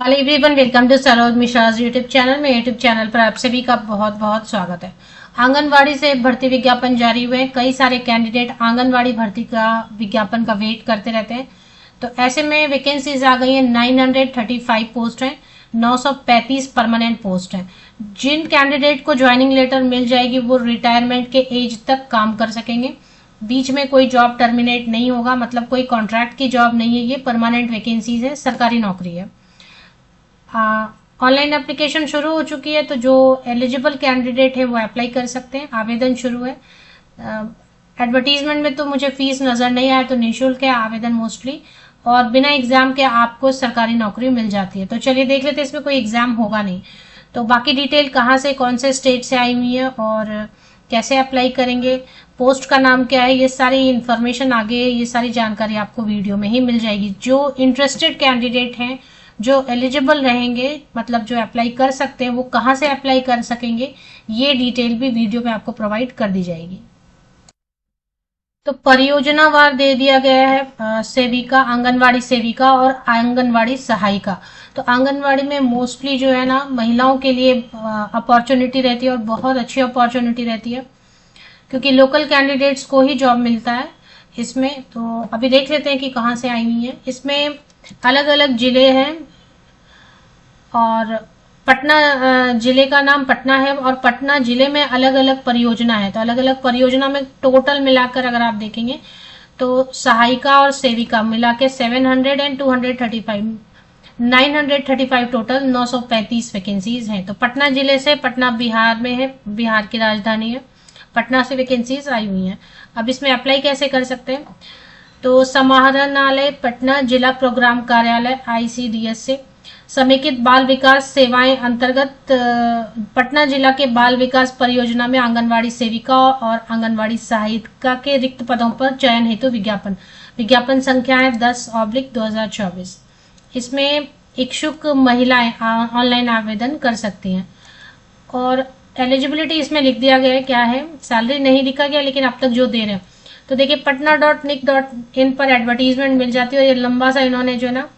Hello everyone, welcome to Saroj Mishra's YouTube channel में। YouTube channel पर आप सभी का बहुत बहुत स्वागत है। आंगनवाड़ी से भर्ती विज्ञापन जारी हुए। कई सारे कैंडिडेट आंगनवाड़ी भर्ती का विज्ञापन का वेट करते रहते हैं, तो ऐसे में वैकेंसीज आ गई है। 935 पोस्ट हैं, 935 परमानेंट पोस्ट हैं। जिन कैंडिडेट को ज्वाइनिंग लेटर मिल जाएगी वो रिटायरमेंट के एज तक काम कर सकेंगे। बीच में कोई जॉब टर्मिनेट नहीं होगा, मतलब कोई कॉन्ट्रैक्ट की जॉब नहीं है, ये परमानेंट वैकेंसीज है, सरकारी नौकरी है। ऑनलाइन एप्लीकेशन शुरू हो चुकी है, तो जो एलिजिबल कैंडिडेट है वो अप्लाई कर सकते हैं। आवेदन शुरू है। एडवर्टीजमेंट में तो मुझे फीस नजर नहीं आया, तो निःशुल्क है आवेदन मोस्टली, और बिना एग्जाम के आपको सरकारी नौकरी मिल जाती है। तो चलिए देख लेते हैं, इसमें कोई एग्जाम होगा नहीं। तो बाकी डिटेल कहाँ से, कौन से स्टेट से आई हुई है और कैसे अप्लाई करेंगे, पोस्ट का नाम क्या है, ये सारी इंफॉर्मेशन आगे, ये सारी जानकारी आपको वीडियो में ही मिल जाएगी। जो इंटरेस्टेड कैंडिडेट हैं, जो एलिजिबल रहेंगे, मतलब जो अप्लाई कर सकते हैं, वो कहाँ से अप्लाई कर सकेंगे, ये डिटेल भी वीडियो में आपको प्रोवाइड कर दी जाएगी। तो परियोजनावार दे दिया गया है, सेविका, आंगनवाड़ी सेविका और आंगनवाड़ी सहायिका। तो आंगनवाड़ी में मोस्टली जो है ना, महिलाओं के लिए अपॉर्चुनिटी रहती है और बहुत अच्छी अपॉर्चुनिटी रहती है, क्योंकि लोकल कैंडिडेट्स को ही जॉब मिलता है इसमें। तो अभी देख लेते हैं कि कहाँ से आई हुई है। इसमें अलग अलग जिले हैं, और पटना जिले का नाम पटना है, और पटना जिले में अलग अलग परियोजना है। तो अलग अलग परियोजना में टोटल मिलाकर अगर आप देखेंगे तो सहायिका और सेविका मिला के 700 एंड 235 935 टोटल 935 वैकेंसीज हैं। तो पटना जिले से, पटना बिहार में है, बिहार की राजधानी है, पटना से वैकेंसीज आई हुई हैं। अब इसमें अप्लाई कैसे कर सकते हैं? तो समाहरणालय पटना, जिला प्रोग्राम कार्यालय ICDS से समेकित बाल विकास सेवाएं अंतर्गत पटना जिला के बाल विकास परियोजना में आंगनवाड़ी सेविका और आंगनवाड़ी सहायिका के रिक्त पदों पर चयन हेतु विज्ञापन। विज्ञापन संख्या है 10/2024। इसमें इच्छुक महिलाएं ऑनलाइन आवेदन कर सकती हैं। और एलिजिबिलिटी इसमें लिख दिया गया है, क्या है, सैलरी नहीं लिखा गया, लेकिन अब तक जो दे रहे हैं। तो देखिए, patna.nic.in पर एडवर्टीजमेंट मिल जाती है, और ये लंबा सा इन्होंने जो है ना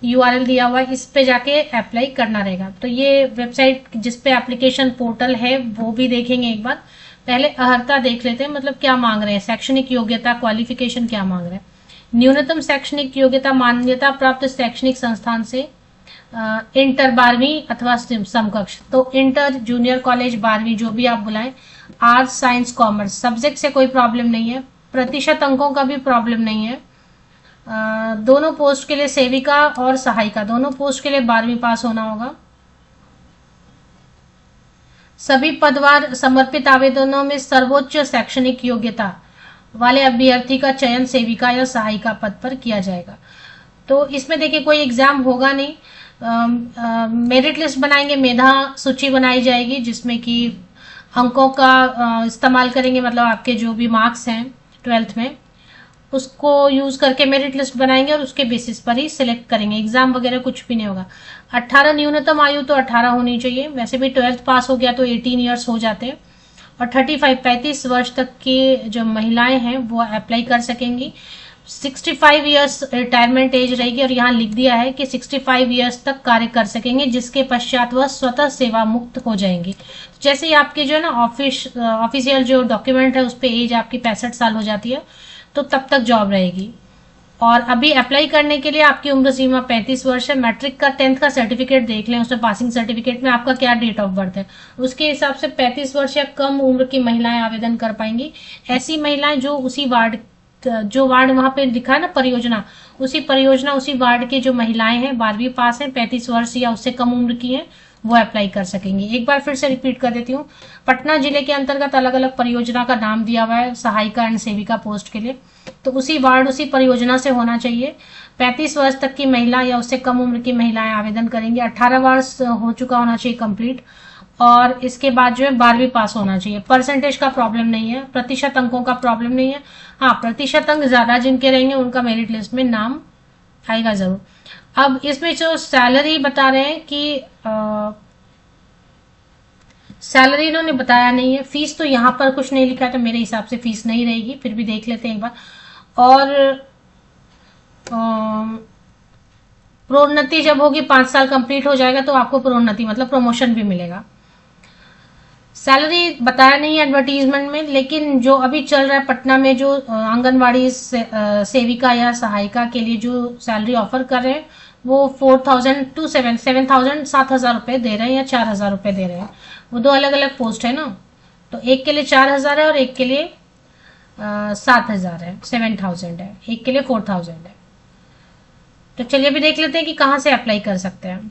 URL दिया हुआ है, इस पे जाके अप्लाई करना रहेगा। तो ये वेबसाइट जिसपे एप्लीकेशन पोर्टल है वो भी देखेंगे एक बार। पहले अर्हता देख लेते हैं, मतलब क्या मांग रहे हैं, शैक्षणिक योग्यता, क्वालिफिकेशन क्या मांग रहे हैं। न्यूनतम शैक्षणिक योग्यता मान्यता प्राप्त शैक्षणिक संस्थान से इंटर 12वीं अथवा समकक्ष। तो इंटर, जूनियर कॉलेज, 12वीं, जो भी आप बुलाएं। आर्ट्स, साइंस, कॉमर्स, सब्जेक्ट से कोई प्रॉब्लम नहीं है, प्रतिशत अंकों का भी प्रॉब्लम नहीं है। दोनों पोस्ट के लिए, सेविका और सहायिका दोनों पोस्ट के लिए 12वीं पास होना होगा। सभी पदवार समर्पित आवेदनों में सर्वोच्च शैक्षणिक योग्यता वाले अभ्यर्थी का चयन सेविका या सहायिका पद पर किया जाएगा। तो इसमें देखिए, कोई एग्जाम होगा नहीं। मेरिट लिस्ट बनाएंगे, मेधा सूची बनाई जाएगी, जिसमें कि अंकों का इस्तेमाल करेंगे, मतलब आपके जो भी मार्क्स हैं 12th में, उसको यूज करके मेरिट लिस्ट बनाएंगे और उसके बेसिस पर ही सिलेक्ट करेंगे। एग्जाम वगैरह कुछ भी नहीं होगा। 18 न्यूनतम आयु तो 18 होनी चाहिए, वैसे भी 12th पास हो गया तो 18 ईयर्स हो जाते हैं। और 35 वर्ष तक की जो महिलाएं हैं वो अप्लाई कर सकेंगी। 65 ईयर्स रिटायरमेंट एज रहेगी, और यहाँ लिख दिया है कि 65 ईयर्स तक कार्य कर सकेंगे, जिसके पश्चात वह स्वतः सेवा मुक्त हो जाएंगी। जैसे ही आपकी जो है ना ऑफिशियल जो डॉक्यूमेंट है उस पर एज आपकी 65 साल हो जाती है, तो तब तक जॉब रहेगी। और अभी अप्लाई करने के लिए आपकी उम्र सीमा 35 वर्ष है। मैट्रिक का 10th का सर्टिफिकेट देख लें, उसमें पासिंग सर्टिफिकेट में आपका क्या डेट ऑफ बर्थ है, उसके हिसाब से 35 वर्ष या कम उम्र की महिलाएं आवेदन कर पाएंगी। ऐसी महिलाएं जो उसी वार्ड, जो वार्ड वहां पे लिखा है ना परियोजना, उसी वार्ड की जो महिलाएं हैं, 12वीं पास है, 35 वर्ष या उससे कम उम्र की हैं, वो अप्लाई कर सकेंगे। एक बार फिर से रिपीट कर देती हूँ, पटना जिले के अंतर्गत अलग अलग परियोजना का नाम दिया हुआ है सहायिका एंड सेविका पोस्ट के लिए, तो उसी वार्ड, उसी परियोजना से होना चाहिए। 35 वर्ष तक की महिला या उससे कम उम्र की महिलाएं आवेदन करेंगी। 18 वर्ष हो चुका होना चाहिए कंप्लीट, और इसके बाद जो है 12वीं पास होना चाहिए। परसेंटेज का प्रॉब्लम नहीं है, प्रतिशत अंकों का प्रॉब्लम नहीं है। हाँ, प्रतिशत अंक ज्यादा जिनके रहेंगे उनका मेरिट लिस्ट में नाम आएगा जरूर। अब इसमें जो सैलरी बता रहे हैं कि सैलरी इन्होंने बताया नहीं है। फीस तो यहाँ पर कुछ नहीं लिखा है, तो मेरे हिसाब से फीस नहीं रहेगी, फिर भी देख लेते हैं एक बार। और प्रोन्नति जब होगी 5 साल कंप्लीट हो जाएगा तो आपको प्रोन्नति मतलब प्रमोशन भी मिलेगा। सैलरी बताया नहीं एडवर्टीजमेंट में, लेकिन जो अभी चल रहा है पटना में जो आंगनवाड़ी सेविका या सहायिका के लिए जो सैलरी ऑफर कर रहे हैं वो 4,000 to 7,000 7,000 रुपए दे रहे हैं या 4,000 रुपए दे रहे हैं। वो दो अलग अलग पोस्ट है ना, तो एक के लिए 4,000 है और एक के लिए 7,000 है, 7,000 है, एक के लिए 4,000 है। तो चलिए अभी देख लेते हैं कि कहाँ से अप्लाई कर सकते हैं।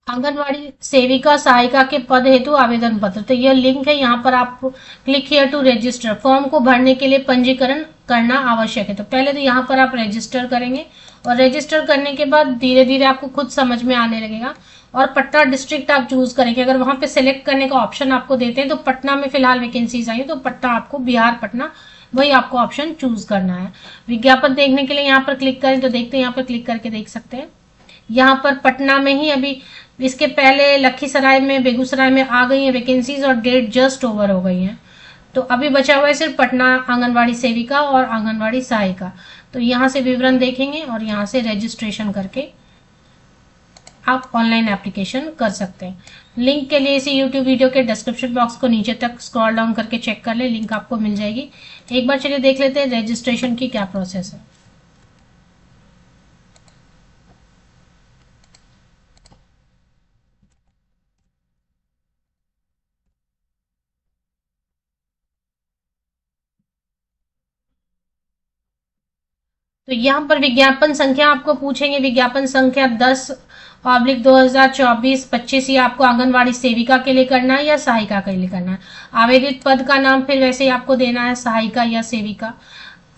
आंगनवाड़ी सेविका सहायिका के पद हेतु आवेदन पत्र, तो यह लिंक है, यहाँ पर आप click here to register. Form को भरने के लिए पंजीकरण करना आवश्यक है, तो पहले तो यहाँ पर आप रजिस्टर करेंगे और रजिस्टर करने के बाद धीरे धीरे आपको खुद समझ में आने लगेगा। और पटना डिस्ट्रिक्ट आप चूज करेंगे, अगर वहां पे सिलेक्ट करने का ऑप्शन आपको देते हैं तो पटना में फिलहाल वैकेंसीज आई है, तो पटना आपको बिहार पटना वही आपको ऑप्शन चूज करना है। विज्ञापन देखने के लिए यहाँ पर क्लिक करें तो देखते हैं, यहाँ पर क्लिक करके देख सकते हैं। यहाँ पर पटना में ही अभी इसके पहले लखीसराय में बेगूसराय में आ गई है वैकेंसीज और डेट जस्ट ओवर हो गई है, तो अभी बचा हुआ है सिर्फ पटना आंगनवाड़ी सेविका और आंगनवाड़ी सहायिका। तो यहाँ से विवरण देखेंगे और यहाँ से रजिस्ट्रेशन करके आप ऑनलाइन एप्लीकेशन कर सकते हैं। लिंक के लिए इसी यूट्यूब वीडियो के डिस्क्रिप्शन बॉक्स को नीचे तक स्क्रॉल डाउन करके चेक कर ले, लिंक आपको मिल जाएगी। एक बार चलिए देख लेते हैं रजिस्ट्रेशन की क्या प्रोसेस है। तो यहाँ पर विज्ञापन संख्या आपको पूछेंगे, विज्ञापन संख्या 10/2024-25 ये आपको आंगनवाड़ी सेविका के लिए करना है या सहायिका के लिए करना है। आवेदित पद का नाम फिर वैसे ही आपको देना है, सहायिका या सेविका।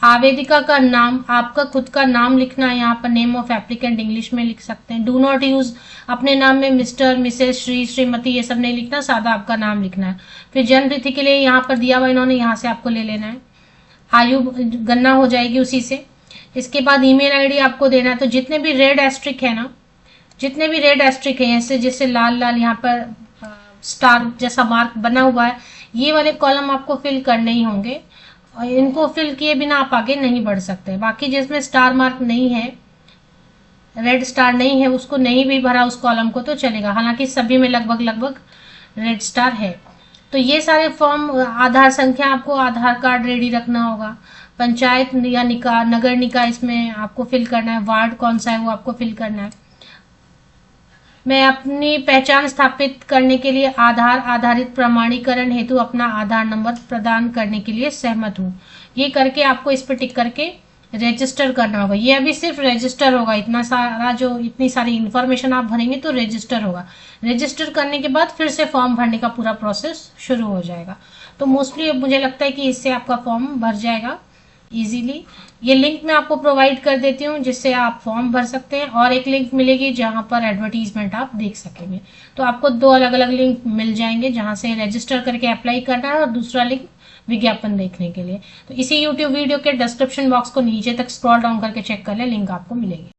आवेदिका का नाम, आपका खुद का नाम लिखना है, यहाँ पर नेम ऑफ एप्लीकेंट इंग्लिश में लिख सकते हैं। डू नॉट यूज अपने नाम में मिस्टर, मिसेस, श्री, श्रीमती ये सब नहीं लिखना, सादा आपका नाम लिखना है। फिर जन्म तिथि के लिए यहाँ पर दिया हुआ इन्होंने, यहाँ से आपको ले लेना है। आयु गणना हो जाएगी उसी से। इसके बाद ईमेल आईडी आपको देना है। तो जितने भी रेड एस्ट्रिक है ना, जितने भी रेड एस्ट्रिक है ऐसे जैसे लाल लाल यहाँ पर स्टार जैसा मार्क बना हुआ है, ये वाले कॉलम आपको फिल करने ही होंगे और इनको फिल किए बिना आप आगे नहीं बढ़ सकते। बाकी जिसमें स्टार मार्क नहीं है, रेड स्टार नहीं है, उसको नहीं भी भरा उस कॉलम को तो चलेगा, हालांकि सभी में लगभग लगभग रेड स्टार है। तो ये सारे फॉर्म, आधार संख्या आपको आधार कार्ड रेडी रखना होगा। पंचायत या निकाय, नगर निकाय इसमें आपको फिल करना है। वार्ड कौन सा है वो आपको फिल करना है। मैं अपनी पहचान स्थापित करने के लिए आधार आधारित प्रमाणीकरण हेतु अपना आधार नंबर प्रदान करने के लिए सहमत हूँ। ये करके आपको इस पर टिक करके रजिस्टर करना होगा। ये अभी सिर्फ रजिस्टर होगा, इतना सारा जो इतनी सारी इंफॉर्मेशन आप भरेंगे तो रजिस्टर होगा। रजिस्टर करने के बाद फिर से फॉर्म भरने का पूरा प्रोसेस शुरू हो जाएगा। तो मोस्टली मुझे लगता है कि इससे आपका फॉर्म भर जाएगा इजीली। ये लिंक मैं आपको प्रोवाइड कर देती हूँ जिससे आप फॉर्म भर सकते हैं, और एक लिंक मिलेगी जहां पर एडवर्टीजमेंट आप देख सकेंगे। तो आपको दो अलग अलग लिंक मिल जाएंगे जहां से रजिस्टर करके अप्लाई करना है और दूसरा लिंक विज्ञापन देखने के लिए। तो इसी यूट्यूब वीडियो के डिस्क्रिप्शन बॉक्स को नीचे तक स्क्रॉल डाउन करके चेक कर ले, लिंक आपको मिलेगी।